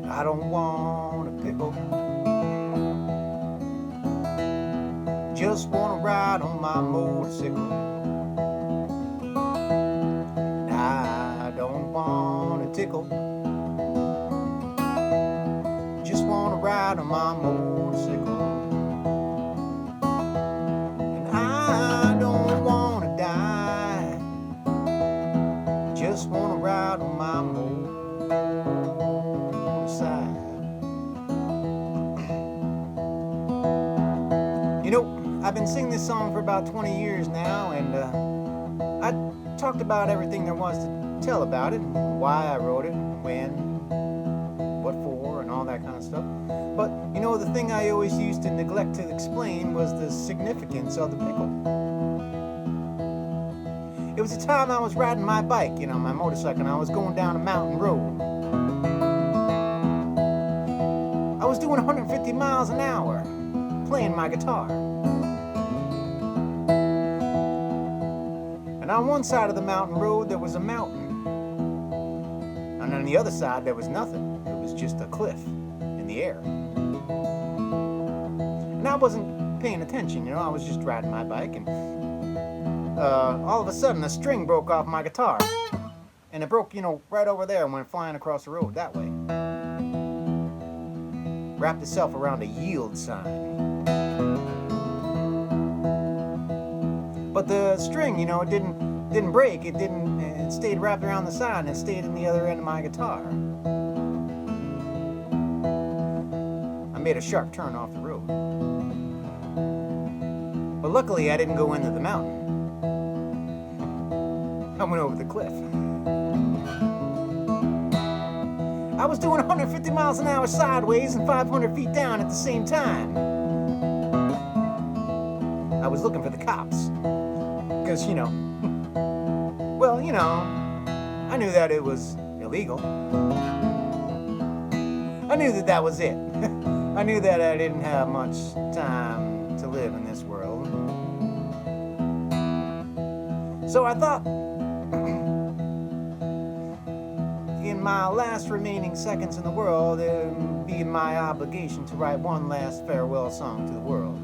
I don't want a pickle. Just wanna ride on my motorcycle. I don't want a tickle. Just wanna ride on my motorcycle. And I don't wanna die. Just wanna ride on my motorcycle. You know, I've been singing this song for about 20 years now, and I talked about everything there was to tell about it, and why I wrote it, when, what for, and all that kind of stuff. But, you know, the thing I always used to neglect to explain was the significance of the pickle. It was a time I was riding my bike, you know, my motorcycle, and I was going down a mountain road. I was doing 150 miles an hour, playing my guitar. And on one side of the mountain road there was a mountain, and on the other side there was nothing. It was just a cliff in the air. And I wasn't paying attention, you know, I was just riding my bike, and all of a sudden a string broke off my guitar, and it broke, you know, right over there and went flying across the road that way. Wrapped itself around a yield sign. But the string, you know, it didn't break. It stayed wrapped around the side, and it stayed in the other end of my guitar. I made a sharp turn off the road. But luckily I didn't go into the mountain. I went over the cliff. I was doing 150 miles an hour sideways and 500 feet down at the same time. I was looking for the cops. Because, you know, well, you know, I knew that it was illegal. I knew that that was it. I knew that I didn't have much time to live in this world. So I thought, in my last remaining seconds in the world, it would be my obligation to write one last farewell song to the world.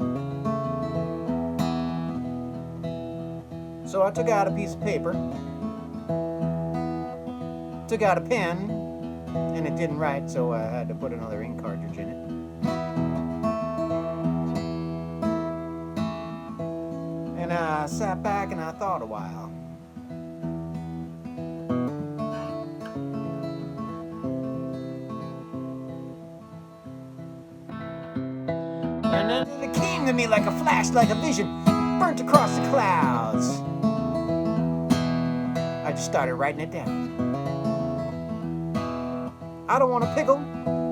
So I took out a piece of paper, took out a pen, and it didn't write, so I had to put another ink cartridge in it. And I sat back and I thought a while. And then it came to me like a flash, like a vision, burnt across the clouds. I just started writing it down. I don't want a pickle,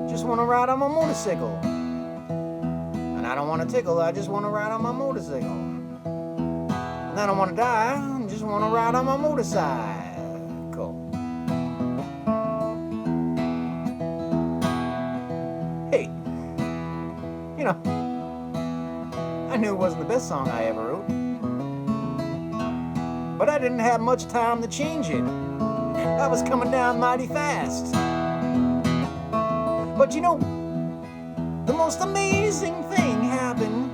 just want to ride on my motorcycle. And I don't want a tickle, I just want to ride on my motorcycle. And I don't want to die, I just want to ride on my motorcycle. Hey, you know, I knew it wasn't the best song I ever wrote, but I didn't have much time to change it. I was coming down mighty fast. But you know, the most amazing thing happened.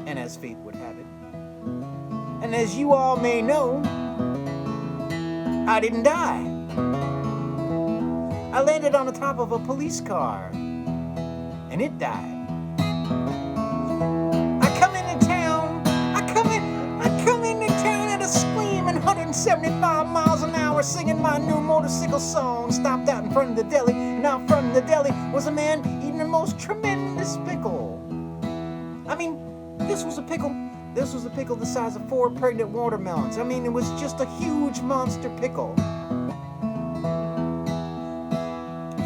And as fate would have it, and as you all may know, I didn't die. I landed on the top of a police car, and it died. I come into town at a screaming 175 miles an hour, singing my new motorcycle song. Stopped out in front of the deli, and out front of the deli was a man eating the most tremendous pickle. I mean, this was a pickle the size of 4 pregnant watermelons. I mean, it was just a huge monster pickle.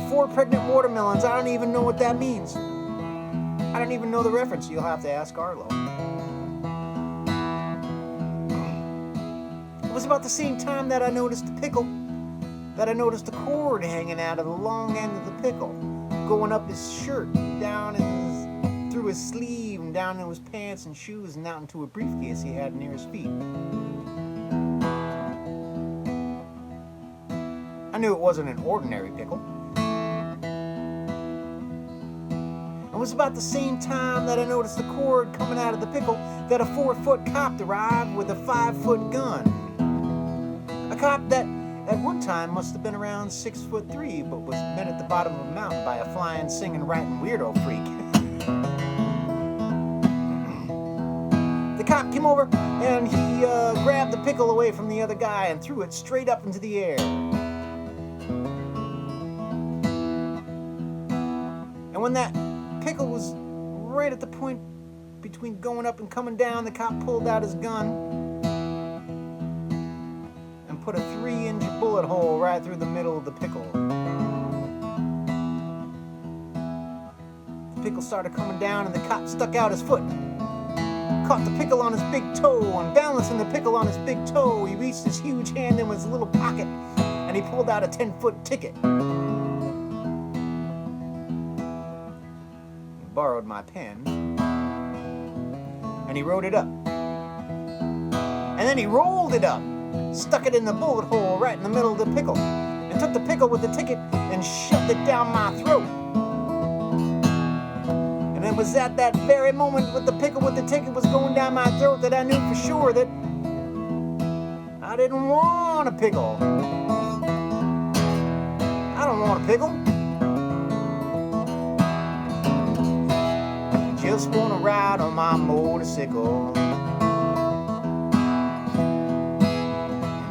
4 pregnant watermelons, I don't even know what that means. I don't even know the reference. You'll have to ask Arlo. It was about the same time that I noticed the pickle, that I noticed the cord hanging out of the long end of the pickle, going up his shirt, down through his sleeve, and down into his pants and shoes, and out into a briefcase he had near his feet. I knew it wasn't an ordinary pickle. It was about the same time that I noticed the cord coming out of the pickle that a 4-foot cop arrived with a 5-foot gun. A cop that at one time must have been around 6'3", but was met at the bottom of a mountain by a flying, singing, writing weirdo freak. The cop came over and he grabbed the pickle away from the other guy and threw it straight up into the air. And when that pickle was right at the point between going up and coming down, the cop pulled out his gun and put a 3-inch bullet hole right through the middle of the pickle. The pickle started coming down and the cop stuck out his foot, caught the pickle on his big toe, and balancing the pickle on his big toe, he reached his huge hand in his little pocket and he pulled out a 10-foot ticket. Borrowed my pen and he wrote it up, and then he rolled it up, stuck it in the bullet hole right in the middle of the pickle, and took the pickle with the ticket and shoved it down my throat. And it was at that very moment with the pickle with the ticket was going down my throat that I knew for sure that I didn't want a pickle. I don't want a pickle. Just wanna ride on my motorcycle, and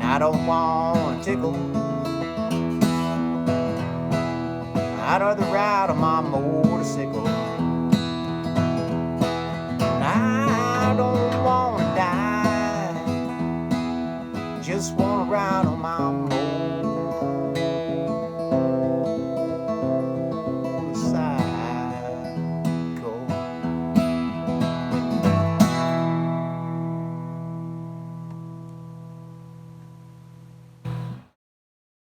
I don't want a tickle. I'd rather ride on my motorcycle.